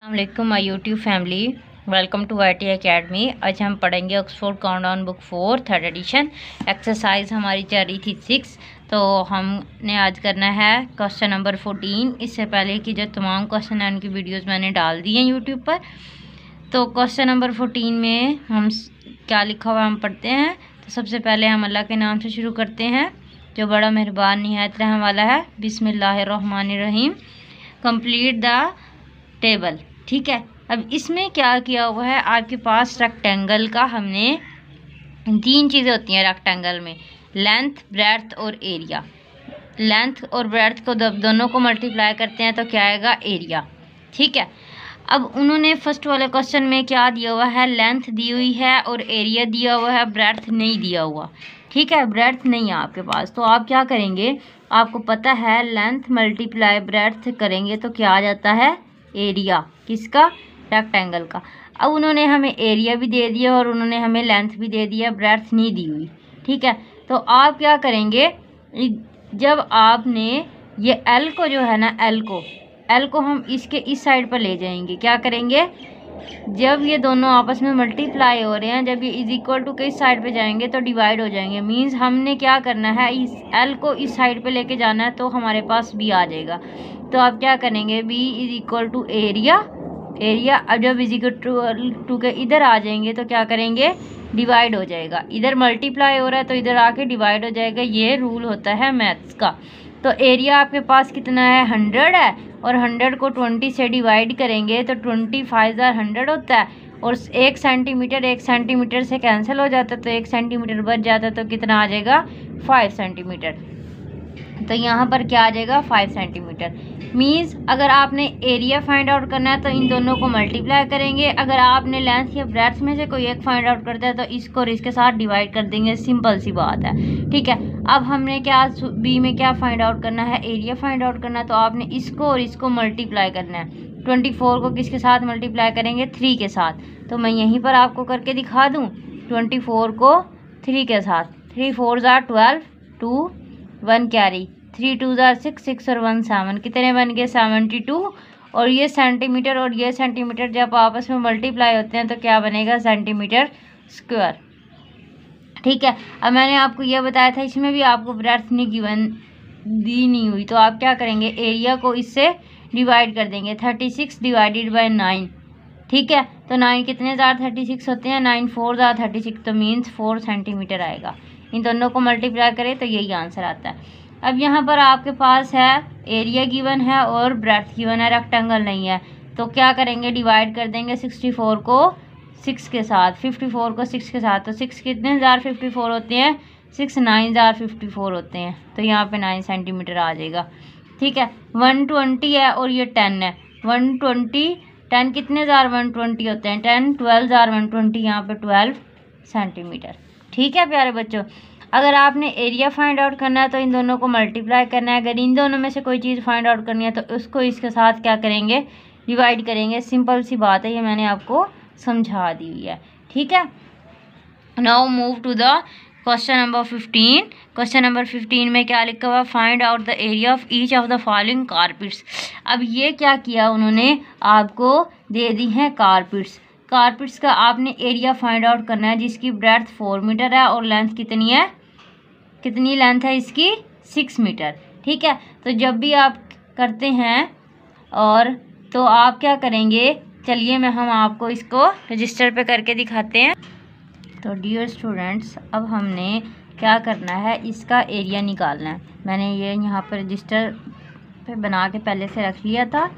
अस्सलामुअलैकुम my YouTube family, welcome to IIT academy. आज हम पढ़ेंगे Oxford countdown book 4 third edition. Exercise हमारी चल रही थी 6, तो हमने आज करना है क्वेश्चन नंबर 14। इससे पहले कि जो तमाम क्वेश्चन हैं उनकी वीडियोस मैंने डाल दी हैं यूट्यूब पर। तो क्वेश्चन नंबर 14 में हम क्या लिखा हुआ हम पढ़ते हैं। तो सबसे पहले हम अल्लाह के नाम से शुरू करते हैं जो बड़ा मेहरबान निहायत रहम वाला है। बिस्मिल्लाहिर्रहमानिर्रहीम। Complete the table. ठीक है, अब इसमें क्या किया हुआ है, आपके पास रेक्टेंगल का हमने 3 चीज़ें होती हैं रेक्टेंगल में, लेंथ, ब्रेड्थ और एरिया। लेंथ और ब्रेड्थ को दोनों को मल्टीप्लाई करते हैं तो क्या आएगा, एरिया। ठीक है, अब उन्होंने फर्स्ट वाले क्वेश्चन में क्या दिया हुआ है, लेंथ दी हुई है और एरिया दिया हुआ है, ब्रेड्थ नहीं दिया हुआ। ठीक है, ब्रेड्थ नहीं है आपके पास, तो आप क्या करेंगे, आपको पता है लेंथ मल्टीप्लाई ब्रेड्थ करेंगे तो क्या आ जाता है, एरिया। किसका, रेक्टेंगल का। अब उन्होंने हमें एरिया भी दे दिया और उन्होंने हमें लेंथ भी दे दिया, ब्रेड्थ नहीं दी हुई। ठीक है, तो आप क्या करेंगे, जब आपने ये एल को जो है ना, एल को हम इसके इस साइड पर ले जाएंगे। क्या करेंगे, जब ये दोनों आपस में मल्टीप्लाई हो रहे हैं, जब ये इज इक्वल टू के इस साइड पे जाएंगे तो डिवाइड हो जाएंगे। मींस हमने क्या करना है, इस एल को इस साइड पे लेके जाना है तो हमारे पास बी आ जाएगा। तो आप क्या करेंगे, B is equal to area. अब जब इज इक्वल टू के इधर आ जाएंगे तो क्या करेंगे, डिवाइड हो जाएगा। इधर मल्टीप्लाई हो रहा है तो इधर आके डिवाइड हो जाएगा। ये रूल होता है मैथ्स का। तो एरिया आपके पास कितना है, 100 है, और 100 को 20 से डिवाइड करेंगे तो 25 100 होता है। और 1 सेंटीमीटर से कैंसिल हो जाता है तो 1 सेंटीमीटर बच जाता है, तो कितना आ जाएगा, 5 सेंटीमीटर। तो यहाँ पर क्या आ जाएगा, 5 सेंटीमीटर। मीन्स अगर आपने एरिया फाइंड आउट करना है तो इन दोनों को मल्टीप्लाई करेंगे। अगर आपने लेंथ या ब्रेड्थ में से कोई एक फाइंड आउट करता है तो इसको और इसके साथ डिवाइड कर देंगे। सिंपल सी बात है। ठीक है, अब हमने क्या बी में क्या फाइंड आउट करना है, एरिया फाइंड आउट करना है। तो आपने इसको और इसको मल्टीप्लाई करना है। 24 को किसके साथ मल्टीप्लाई करेंगे, 3 के साथ। तो मैं यहीं पर आपको करके दिखा दूँ, 24 को 3 के साथ। 3 4 12, 2 1 कैरी, 3 2 6, 6 और 1 7, कितने बन गए, 72। और ये सेंटीमीटर और ये सेंटीमीटर जब आपस में मल्टीप्लाई होते हैं तो क्या बनेगा, सेंटीमीटर स्क्वायर। ठीक है, अब मैंने आपको ये बताया था, इसमें भी आपको ब्रेड्थ नहीं गिवन दी नहीं हुई, तो आप क्या करेंगे, एरिया को इससे डिवाइड कर देंगे। 36 डिवाइडेड बाई 9। ठीक है, तो 9 कितने 36 होते हैं, 9 4 36, तो मीन्स 4 सेंटीमीटर आएगा। इन दोनों को मल्टीप्लाई करें तो यही आंसर आता है। अब यहाँ पर आपके पास है एरिया गिवन है और ब्रेड्थ गिवन है, रेक्टेंगल नहीं है। तो क्या करेंगे, डिवाइड कर देंगे 64 को 6 के साथ, 54 को 6 के साथ। तो 6 कितने 54 होते हैं, 6 9 54 होते हैं। तो यहाँ पे 9 सेंटीमीटर आ जाएगा। ठीक है, 120 है और ये 10 है। 120 10 कितने 120 होते हैं, 10 12 120, यहाँ पे 12 सेंटीमीटर। ठीक है प्यारे बच्चों, अगर आपने एरिया फाइंड आउट करना है तो इन दोनों को मल्टीप्लाई करना है। अगर इन दोनों में से कोई चीज़ फाइंड आउट करनी है तो उसको इसके साथ क्या करेंगे, डिवाइड करेंगे। सिंपल सी बात है, ये मैंने आपको समझा दी हुई है। ठीक है, now move to the question number 15। Question number 15 में क्या लिखा हुआ, find out the area of each of the following carpets. अब ये क्या किया उन्होंने, आपको दे दी हैं कारपेट्स। कारपेट्स का आपने एरिया फाइंड आउट करना है जिसकी ब्रेड्थ 4 मीटर है और लेंथ कितनी है, कितनी लेंथ है इसकी, 6 मीटर। ठीक है, तो जब भी आप करते हैं और तो आप क्या करेंगे, चलिए हम आपको इसको रजिस्टर पे करके दिखाते हैं। तो डियर स्टूडेंट्स, अब हमने क्या करना है, इसका एरिया निकालना है। मैंने ये यहाँ पर रजिस्टर पे बना के पहले से रख लिया था।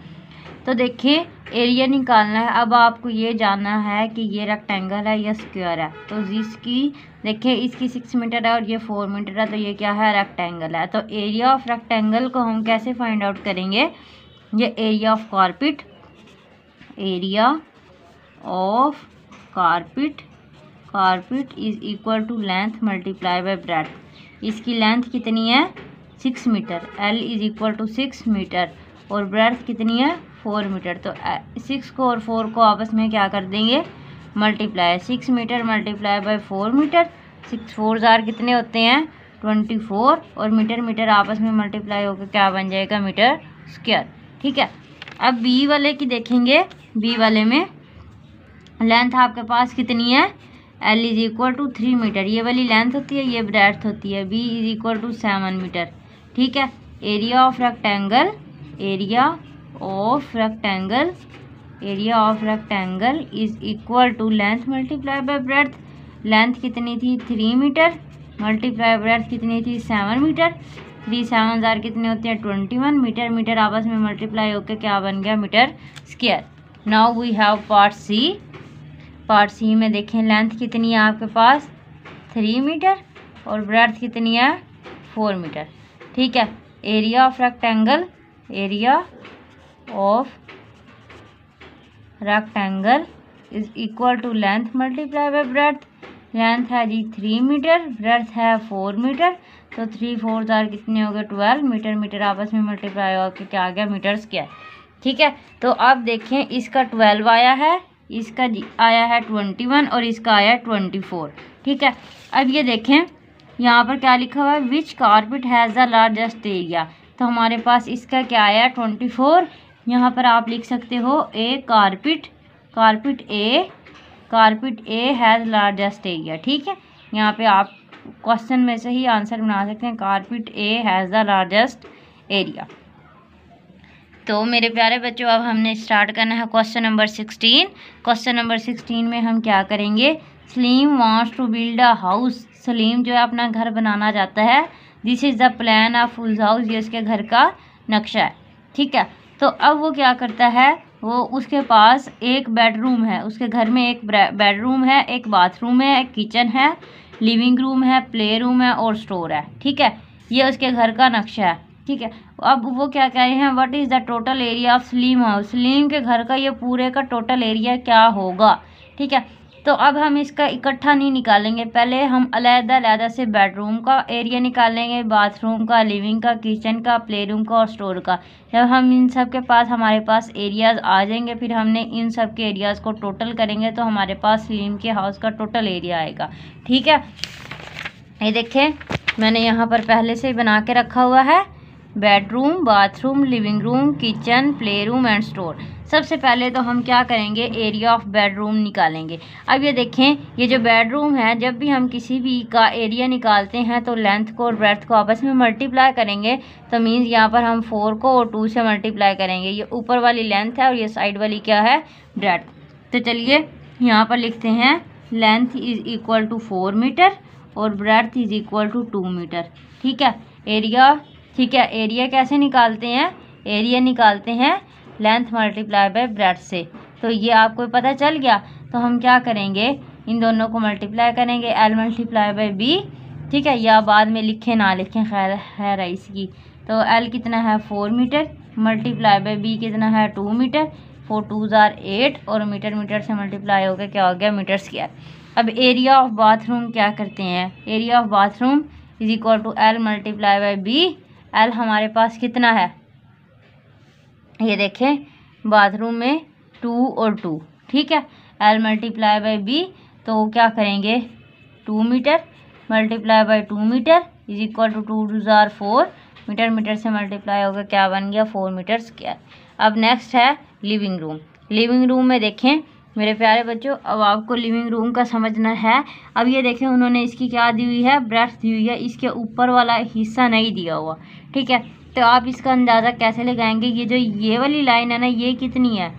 तो देखिए एरिया निकालना है। अब आपको ये जानना है कि ये रेक्टेंगल है या स्क्वायर है। तो जिसकी देखिए इसकी 6 मीटर है और ये 4 मीटर है, तो ये क्या है, रेक्टेंगल है। तो एरिया ऑफ रेक्टेंगल को हम कैसे फाइंड आउट करेंगे, ये area of carpet, area of carpet is equal to length multiply by breadth. इसकी लेंथ कितनी है, 6 metre, L is equal to 6 metre, और ब्रेड्थ कितनी है, 4 मीटर। तो 6 को और 4 को आपस में क्या कर देंगे, multiply. 6 metre multiply by 4 metre, 6 4 कितने होते हैं, 24, और मीटर आपस में मल्टीप्लाई होकर क्या बन जाएगा, मीटर स्क्वायर। ठीक है, अब बी वाले की देखेंगे, बी वाले में लेंथ आपके पास कितनी है, L is equal to 3 metre, ये वाली लेंथ होती है, ये ब्रेड्थ होती है, B is equal to 7 metre. ठीक है, area of rectangle, area of rectangle, area of rectangle is equal to length multiply by breadth. Length कितनी थी 3 मीटर, मल्टीप्लाई ब्रेड्थ कितनी थी 7 मीटर। 3 7 जार कितने होते हैं 21 मीटर। मीटर आपस में मल्टीप्लाई होकर क्या बन गया, metre square. Now we have part C. Part C में देखें लेंथ कितनी है आपके पास 3 मीटर और ब्रेड्थ कितनी है 4 मीटर। ठीक है, area of rectangle, area of rectangle is equal to length multiply by breadth. Length है जी 3 मीटर, ब्रेड्थ है 4 मीटर, तो 3 4 जार कितने हो गए 12 मीटर। मीटर आपस में मल्टीप्लाई होकर क्या आ गया, मीटर स्क्वायर। ठीक है, तो अब देखें इसका 12 आया है, इसका आया है 21 और इसका आया है 24। ठीक है, अब ये देखें यहाँ पर क्या लिखा हुआ है, which carpet has the largest area. तो हमारे पास इसका क्या आया है 24। यहाँ पर आप लिख सकते हो A carpet, carpet A has largest area. ठीक है, यहाँ पे आप क्वेश्चन में से ही आंसर बना सकते हैं, carpet A has the largest area. तो मेरे प्यारे बच्चों अब हमने स्टार्ट करना है क्वेश्चन नंबर 16। क्वेश्चन नंबर 16 में हम क्या करेंगे, Salim wants to build a house. Salim जो है अपना घर बनाना चाहता है। This is the plan of उस हाउस, ये उसके घर का नक्शा है। ठीक है, तो अब वो क्या करता है, वो उसके पास एक बेडरूम है, उसके घर में एक बेडरूम है, एक बाथरूम है, एक किचन है, लिविंग रूम है, प्ले रूम है और स्टोर है। ठीक है, ये उसके घर का नक्शा है। ठीक है, अब वो क्या कह रहे हैं, what is the total area of Salim house. Salim के घर का ये पूरे का टोटल एरिया क्या होगा। ठीक है, तो अब हम इसका इकट्ठा नहीं निकालेंगे, पहले हम अलग-अलग से बेडरूम का एरिया निकालेंगे, बाथरूम का, लिविंग का, किचन का, प्ले रूम का और स्टोर का। जब हम इन सब के पास हमारे पास एरियाज़ आ जाएंगे, फिर हमने इन सब के एरियाज़ को टोटल करेंगे तो हमारे पास सलीम के हाउस का टोटल एरिया आएगा। ठीक है, ये देखें मैंने यहाँ पर पहले से ही बना के रखा हुआ है, bedroom, bathroom, living room, kitchen, play room and store. सबसे पहले तो हम क्या करेंगे, एरिया ऑफ बेडरूम निकालेंगे। अब ये देखें, ये जो बेडरूम है, जब भी हम किसी भी का एरिया निकालते हैं तो लेंथ को और ब्रेड्थ को आपस में मल्टीप्लाई करेंगे। तो मीन्स यहाँ पर हम 4 को और 2 से मल्टीप्लाई करेंगे। ये ऊपर वाली लेंथ है और ये साइड वाली क्या है, ब्रेड्थ। तो चलिए यहाँ पर लिखते हैं, length is equal to 4 metre और breadth is equal to 2 metre. ठीक है, एरिया, ठीक है, एरिया कैसे निकालते हैं, एरिया निकालते हैं लेंथ मल्टीप्लाई बाय ब्रेड्थ से। तो ये आपको पता चल गया, तो हम क्या करेंगे, इन दोनों को मल्टीप्लाई करेंगे, L मल्टीप्लाई बाय B। ठीक है, या बाद में लिखें ना लिखें, खैर है इसकी। तो L कितना है 4 मीटर, मल्टीप्लाई बाय B कितना है 2 मीटर, 4 2 जार 8 और मीटर मीटर से मल्टीप्लाई हो गया क्या हो गया, मीटर स्क्वायर। अब एरिया ऑफ बाथरूम क्या करते हैं, area of bathroom is equal to L multiply by B। L हमारे पास कितना है, ये देखें बाथरूम में 2 और 2। ठीक है, L मल्टीप्लाई बाय B, तो क्या करेंगे 2 metre multiply by 2 metre is equal to 2 2 जार 4, मीटर मीटर से मल्टीप्लाई होगा क्या बन गया 4 मीटर स्क्वायर। अब नेक्स्ट है लिविंग रूम। लिविंग रूम में देखें मेरे प्यारे बच्चों, अब आपको लिविंग रूम का समझना है। अब ये देखें उन्होंने इसकी क्या दी हुई है, ब्रेड्थ दी हुई है, इसके ऊपर वाला हिस्सा नहीं दिया हुआ। ठीक है, तो आप इसका अंदाज़ा कैसे लगाएंगे, ये जो ये वाली लाइन है ना, ये कितनी है,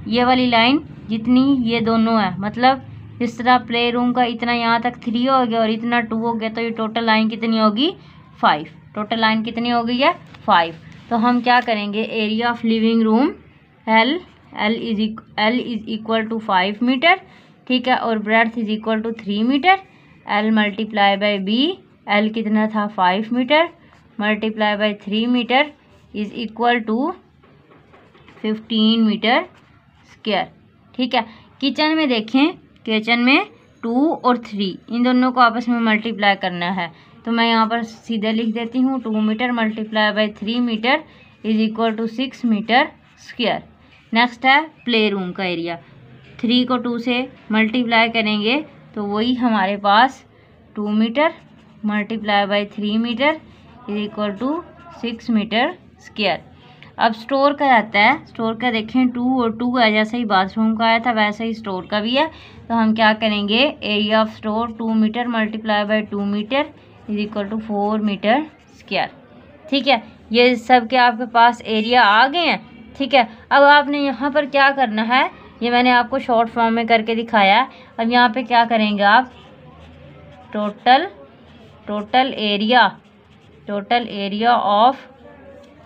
ये वाली लाइन जितनी ये दोनों है, मतलब जिस तरह प्ले रूम का इतना यहाँ तक 3 हो गया और इतना 2 हो गया, तो ये टोटल लाइन कितनी होगी 5। टोटल लाइन कितनी हो गई है 5। तो हम क्या करेंगे, area of living room L is equal to 5 metre. ठीक है, और breadth is equal to 3 metre. L multiply by B, L कितना था 5 metre multiply by 3 metre is equal to 15 metre square. ठीक है, किचन में देखें, किचन में 2 और 3 इन दोनों को आपस में मल्टीप्लाई करना है। तो मैं यहाँ पर सीधे लिख देती हूँ, 2 metre multiply by 3 metre is equal to 6 metre square. Next है प्ले रूम का एरिया, 3 को 2 से मल्टीप्लाई करेंगे तो वही हमारे पास 2 metre multiply by 3 metre is equal to 6 metre square. अब स्टोर का आता है, स्टोर का देखें 2 और 2 है, जैसे ही बाथरूम का आया था वैसे ही स्टोर का भी है। तो हम क्या करेंगे, area of store 2 metre multiply by 2 metre is equal to 4 metre square. ठीक है, ये सब के आपके पास एरिया आ गए हैं। ठीक है, अब आपने यहाँ पर क्या करना है, ये मैंने आपको शॉर्ट फॉर्म में करके दिखाया है। अब यहाँ पे क्या करेंगे आप, टोटल एरिया ऑफ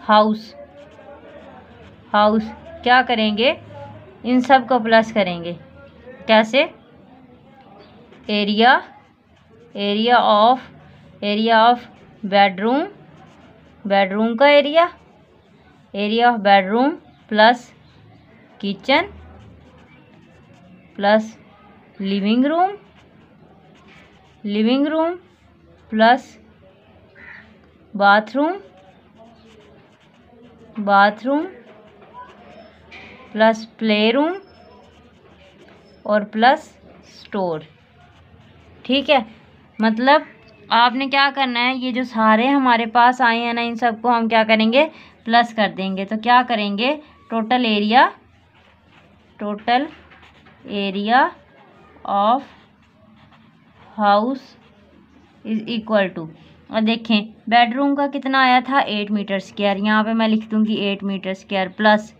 हाउस क्या करेंगे, इन सब को प्लस करेंगे। कैसे, एरिया ऑफ बेडरूम का area of bedroom plus kitchen plus living room plus bathroom plus play room और प्लस स्टोर। ठीक है, मतलब आपने क्या करना है, ये जो सारे हमारे पास आए हैं ना, इन सबको हम क्या करेंगे, प्लस कर देंगे। तो क्या करेंगे, total area of house is equal to, और देखें बेडरूम का कितना आया था 8 मीटर स्क्वायर, यहाँ पे मैं लिख दूँगी 8 मीटर स्क्वायर, प्लस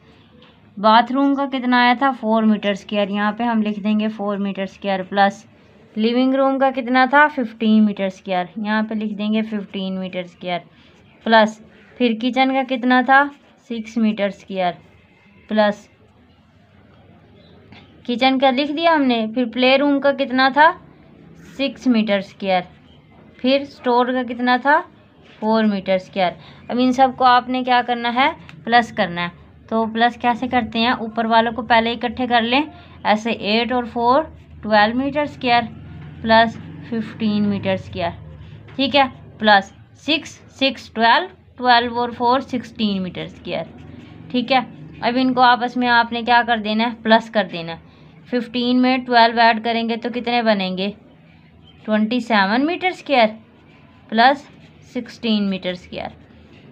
बाथरूम का कितना आया था 4 मीटर स्क्वायर, यहाँ पे हम लिख देंगे 4 metre square, plus living room का कितना था 15 मीटर स्क्वायर, यहाँ पे लिख देंगे 15 मीटर स्क्वायर, प्लस फिर किचन का कितना था 6 मीटर स्क्वायर, प्लस किचन का लिख दिया हमने, फिर प्ले रूम का कितना था 6 मीटर स्क्वायर, फिर स्टोर का कितना था 4 मीटर स्क्वायर। अब इन सब को आपने क्या करना है, प्लस करना है। तो प्लस कैसे करते हैं, ऊपर वालों को पहले इकट्ठे कर लें, ऐसे 8 और 4 12 metre square plus 15 metre square. ठीक है, प्लस 6 12 और 4 16 मीटर स्क्वायर। ठीक है, अब इनको आपस में आपने क्या कर देना है, प्लस कर देना है। 15 में 12 ऐड करेंगे तो कितने बनेंगे 27 metre square plus 16 metre square.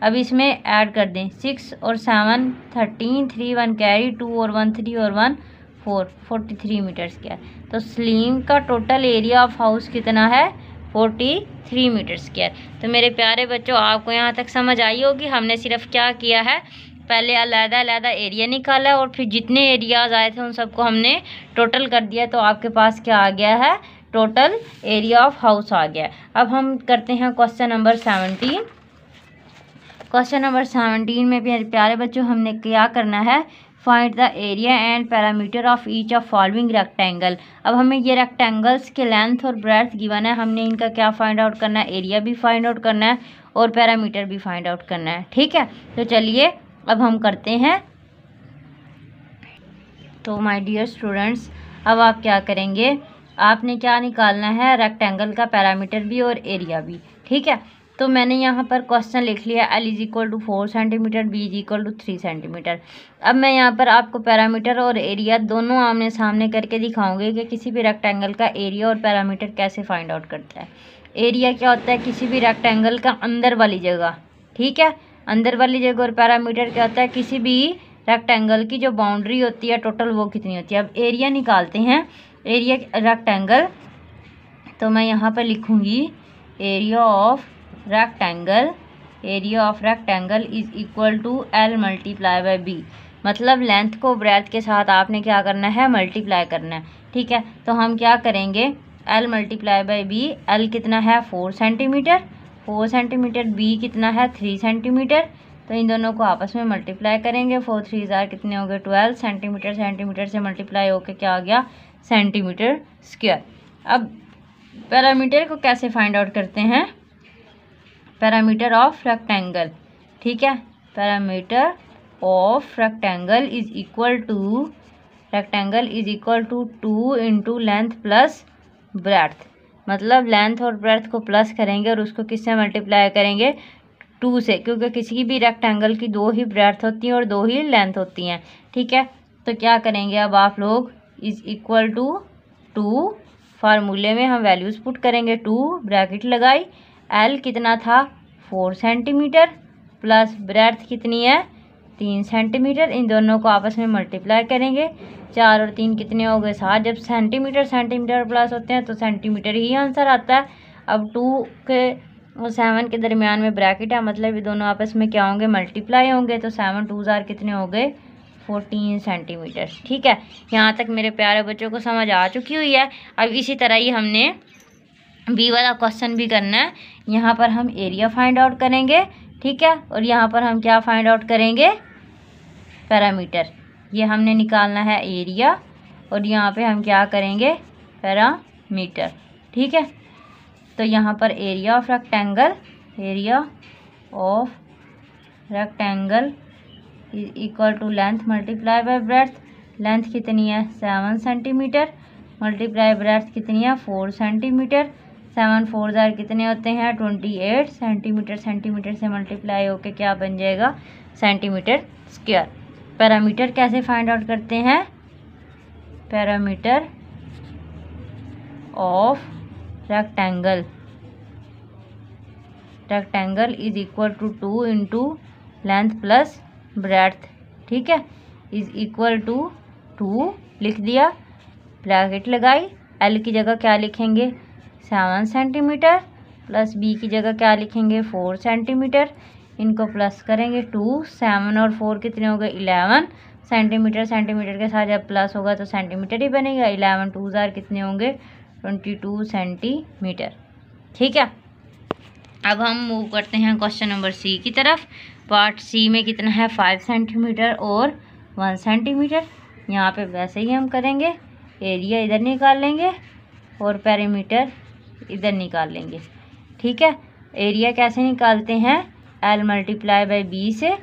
अब इसमें ऐड कर दें 6 और 7 13 3 1 कैरी 2 और 1 3 और 1 4 43 मीटर स्क्वायर। तो स्लीम का टोटल एरिया ऑफ हाउस कितना है 43 मीटर स्क्वायर। तो मेरे प्यारे बच्चों, आपको यहाँ तक समझ आई होगी। हमने सिर्फ क्या किया है, पहले अलग-अलग एरिया निकाला और फिर जितने एरियाज आए थे उन सबको हमने टोटल कर दिया। तो आपके पास क्या आ गया है, टोटल एरिया ऑफ हाउस आ गया। अब हम करते हैं क्वेश्चन नंबर 17। क्वेश्चन नंबर 17 में भी प्यारे बच्चों हमने क्या करना है, find the area and parameter of each of following rectangle. अब हमें ये रेक्टेंगल्स के लेंथ और ब्रेड्थ गिवन है, हमने इनका क्या फाइंड आउट करना है, एरिया भी फाइंड आउट करना है और पैरामीटर भी फाइंड आउट करना है। ठीक है, तो चलिए अब हम करते हैं। तो माय डियर स्टूडेंट्स, अब आप क्या करेंगे, आपने क्या निकालना है, रेक्टेंगल का पैरामीटर भी और एरिया भी। ठीक है, तो मैंने यहाँ पर क्वेश्चन लिख लिया, L is equal to 4 centimetre, B is equal to 3 centimetre. अब मैं यहाँ पर आपको पैरामीटर और एरिया दोनों आमने सामने करके दिखाऊंगी कि किसी भी रेक्टेंगल का एरिया और पैरामीटर कैसे फाइंड आउट करता है। एरिया क्या होता है, किसी भी रेक्टेंगल का अंदर वाली जगह। ठीक है, अंदर वाली जगह। और पैरामीटर क्या होता है, किसी भी रेक्टेंगल की जो बाउंड्री होती है टोटल वो कितनी होती है। अब एरिया निकालते हैं, एरिया रेक्टेंगल। तो मैं यहाँ पर लिखूँगी area of rectangle is equal to L multiply by B। मतलब लेंथ को ब्रेथ के साथ आपने क्या करना है, मल्टीप्लाई करना है। ठीक है, तो हम क्या करेंगे, L multiply by B। L कितना है 4 सेंटीमीटर, B कितना है 3 सेंटीमीटर। तो इन दोनों को आपस में मल्टीप्लाई करेंगे, 4 3 जार कितने हो गए 12 सेंटीमीटर। सेंटीमीटर से मल्टीप्लाई होकर क्या आ गया, सेंटीमीटर स्क्वायर। अब पैरामीटर को कैसे फाइंड आउट करते हैं, पैरामीटर ऑफ रेक्टेंगल। ठीक है, perimeter of rectangle is equal to 2 into length plus breadth. मतलब लेंथ और ब्रेड्थ को प्लस करेंगे और उसको किससे मल्टीप्लाई करेंगे, 2 से, क्योंकि किसी भी रेक्टेंगल की 2 ही ब्रेड्थ होती हैं और 2 ही लेंथ होती हैं। ठीक है, तो क्या करेंगे अब आप लोग, इज इक्वल टू 2, फार्मूले में हम वैल्यूज़ पुट करेंगे, 2 ब्रैकेट लगाई, L कितना था 4 सेंटीमीटर प्लस ब्रेड्थ कितनी है 15 सेंटीमीटर। इन दोनों को आपस में मल्टीप्लाई करेंगे। 4 और 3 कितने हो गए 7। जब सेंटीमीटर सेंटीमीटर प्लस होते हैं तो सेंटीमीटर ही आंसर आता है। अब 2 के और 7 के दरमियान में ब्रैकेट है, मतलब ये दोनों आपस में क्या होंगे मल्टीप्लाई होंगे। तो 7 2 जार कितने हो गए 14 सेंटीमीटर। ठीक है, यहाँ तक मेरे प्यारे बच्चों को समझ आ चुकी हुई है। अब इसी तरह ही हमने बी वाला क्वेश्चन भी करना है। यहाँ पर हम एरिया फाइंड आउट करेंगे। ठीक है, और यहाँ पर हम क्या फाइंड आउट करेंगे पैरामीटर। ये हमने निकालना है एरिया और यहाँ पे हम क्या करेंगे पैरामीटर। ठीक है, तो यहाँ पर area of rectangle is equal to length multiply by breadth. Length कितनी है 7 सेंटीमीटर मल्टीप्लाई ब्रेड्थ कितनी है 4 सेंटीमीटर। 7 4 जार कितने होते हैं 28 सेंटीमीटर। सेंटीमीटर से मल्टीप्लाई होके क्या बन जाएगा सेंटीमीटर स्क्वायर। पैरामीटर कैसे फाइंड आउट करते हैं, perimeter of rectangle is equal to 2 into length plus breadth. ठीक है, इज इक्वल टू 2 लिख दिया, ब्रैकेट लगाई। एल की जगह क्या लिखेंगे 7 सेंटीमीटर प्लस बी की जगह क्या लिखेंगे 4 सेंटीमीटर। इनको प्लस करेंगे 2 7 और 4 कितने हो गए 11 सेंटीमीटर। सेंटीमीटर के साथ जब प्लस होगा तो सेंटीमीटर ही बनेगा। 11 2 जार कितने होंगे 22 सेंटीमीटर। ठीक है, अब हम मूव करते हैं क्वेश्चन नंबर सी की तरफ। पार्ट सी में कितना है 5 सेंटीमीटर और 1 सेंटीमीटर। यहाँ पे वैसे ही हम करेंगे, एरिया इधर निकाल लेंगे और पैरामीटर इधर निकाल लेंगे। ठीक है, एरिया कैसे निकालते हैं एल मल्टीप्लाई बाई बी से।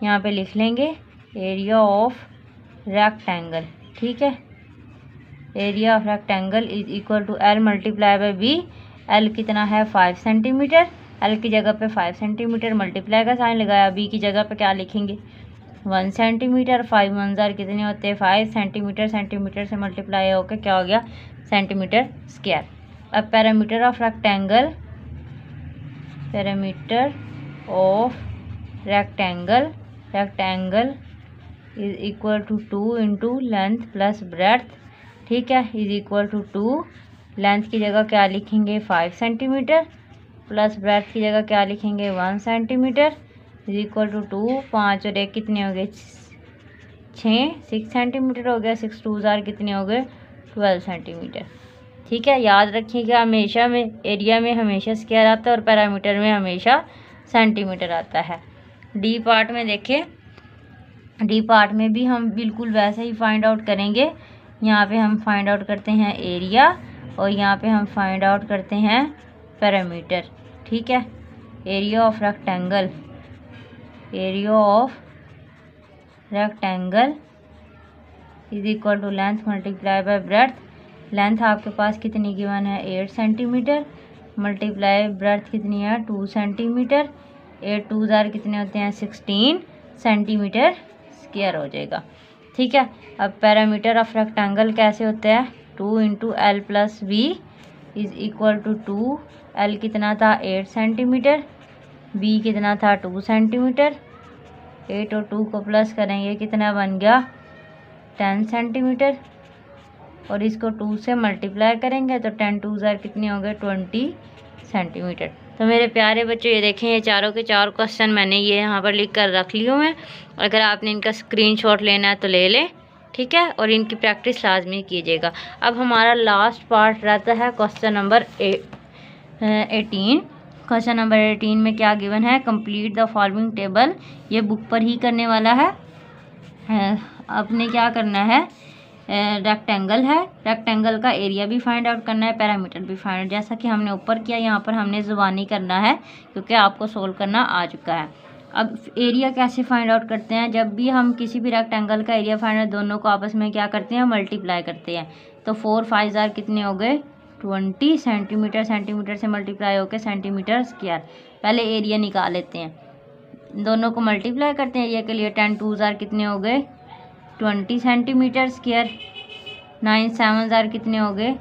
यहाँ पे लिख लेंगे एरिया ऑफ रेक्टेंगल। ठीक है, area of rectangle is equal to L multiply by B. L कितना है 5 सेंटीमीटर। एल की जगह पे 5 सेंटीमीटर मल्टीप्लाई का साइन लगाया। बी की जगह पे क्या लिखेंगे 1 सेंटीमीटर। 5 1 जार कितने होते हैं 5 सेंटीमीटर। सेंटीमीटर से मल्टीप्लाई होकर क्या हो गया सेंटीमीटर स्क्वायर। अब perimeter of rectangle is equal to 2 into length plus breadth. ठीक है, इज इक्वल टू 2। लेंथ की जगह क्या लिखेंगे 5 सेंटीमीटर प्लस ब्रेड्थ की जगह क्या लिखेंगे 1 सेंटीमीटर इज इक्वल टू 2। 5 और 1 कितने हो गए 6 सेंटीमीटर हो गया। 6 2 जार कितने हो गए 12 सेंटीमीटर। ठीक है, याद रखिएगा हमेशा में एरिया में हमेशा स्क्वायर आता है और पैरामीटर में हमेशा सेंटीमीटर आता है। डी पार्ट में देखें, डी पार्ट में भी हम बिल्कुल वैसे ही फाइंड आउट करेंगे। यहाँ पे हम फाइंड आउट करते हैं एरिया और यहाँ पे हम फाइंड आउट करते हैं पैरामीटर। ठीक है, area of rectangle is equal to length multiply by breadth. Length आपके पास कितनी गिवन है 8 सेंटीमीटर मल्टीप्लाई ब्रेड्थ कितनी है 2 सेंटीमीटर। 8 2 जार कितने होते हैं 16 सेंटीमीटर स्क्वायर हो जाएगा। ठीक है, अब पैरामीटर ऑफ रेक्टेंगल कैसे होता है 2 into L plus B is equal to 2। L कितना था 8 सेंटीमीटर, बी कितना था 2 सेंटीमीटर। 8 और 2 को प्लस करेंगे कितना बन गया 10 सेंटीमीटर और इसको 2 से मल्टीप्लाई करेंगे तो 10 2 जार कितने हो गए 20 सेंटीमीटर। तो मेरे प्यारे बच्चों ये देखें, ये चारों के चार क्वेश्चन मैंने ये यहाँ पर लिख कर रख लिए हैं। अगर आपने इनका स्क्रीनशॉट लेना है तो ले लें। ठीक है, और इनकी प्रैक्टिस लाजमी कीजिएगा। अब हमारा लास्ट पार्ट रहता है क्वेश्चन नंबर 18। क्वेश्चन नंबर 18 में क्या गिवन है कंप्लीट द फॉलोइंग टेबल। ये बुक पर ही करने वाला है। आपने क्या करना है रेक्टेंगल है, रेक्टेंगल का एरिया भी फाइंड आउट करना है, पैरामीटर भी फाइंड आउट। जैसा कि हमने ऊपर किया यहाँ पर हमने ज़ुबानी करना है क्योंकि आपको सोल्व करना आ चुका है। अब एरिया कैसे फाइंड आउट करते हैं, जब भी हम किसी भी रेक्टेंगल का एरिया फाइंड आउट दोनों को आपस में क्या करते हैं मल्टीप्लाई करते हैं। तो 4 5 जार कितने हो गए 20 सेंटीमीटर। सेंटीमीटर से मल्टीप्लाई होकर सेंटीमीटर स्क्वायर। पहले एरिया निकाल लेते हैं, दोनों को मल्टीप्लाई करते हैं एरिया के लिए। 10 2 जार कितने हो गए 20 सेंटीमीटर स्क्वायर। 9 7 जार कितने हो गए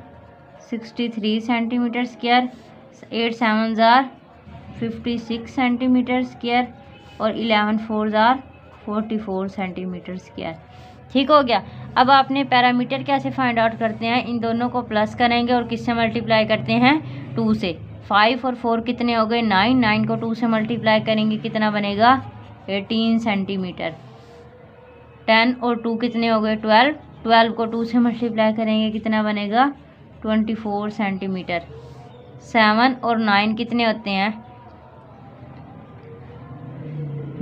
63 centimetre square. 8 7 jar 56 centimetre square और 11 4 जार 44 सेंटीमीटर स्क्वायर। ठीक हो गया। अब आपने पैरामीटर कैसे फाइंड आउट करते हैं, इन दोनों को प्लस करेंगे और किससे मल्टीप्लाई करते हैं, 2 से। 5 और 4 कितने हो गए, 9। 9 को 2 से मल्टीप्लाई करेंगे कितना बनेगा, 18 सेंटीमीटर। 10 और 2 कितने हो गए, 12। 12 को 2 से मल्टीप्लाई करेंगे कितना बनेगा, 24 सेंटीमीटर। 7 और 9 कितने होते हैं,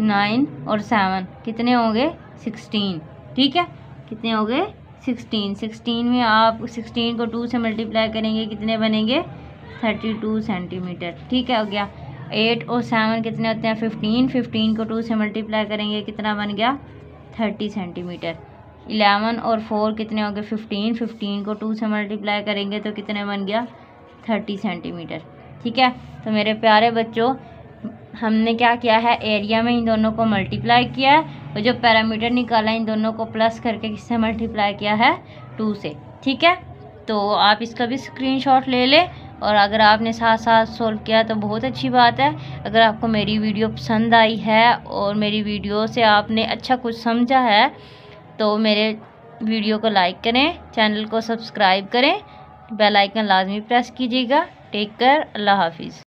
9 और 7 कितने होंगे, 16। ठीक है, कितने हो गए, 16। 16 में आप 16 को 2 से मल्टीप्लाई करेंगे कितने बनेंगे, 32 सेंटीमीटर। ठीक है, हो गया। 8 और 7 कितने होते हैं, 15। 15 को 2 से मल्टीप्लाई करेंगे कितना बन गया, 30 सेंटीमीटर। 11 और 4 कितने हो गए, 15। 15 को 2 से मल्टीप्लाई करेंगे तो कितने बन गया, 30 सेंटीमीटर। ठीक है, तो मेरे प्यारे बच्चों हमने क्या किया है, एरिया में इन दोनों को मल्टीप्लाई किया है और जो पैरामीटर निकाला इन दोनों को प्लस करके किससे मल्टीप्लाई किया है, 2 से। ठीक है, तो आप इसका भी स्क्रीनशॉट ले लें और अगर आपने साथ साथ सोल्व किया तो बहुत अच्छी बात है। अगर आपको मेरी वीडियो पसंद आई है और मेरी वीडियो से आपने अच्छा कुछ समझा है तो मेरे वीडियो को लाइक करें, चैनल को सब्सक्राइब करें, बेल आइकन लाजमी प्रेस कीजिएगा। टेक केयर, अल्लाह हाफिज़।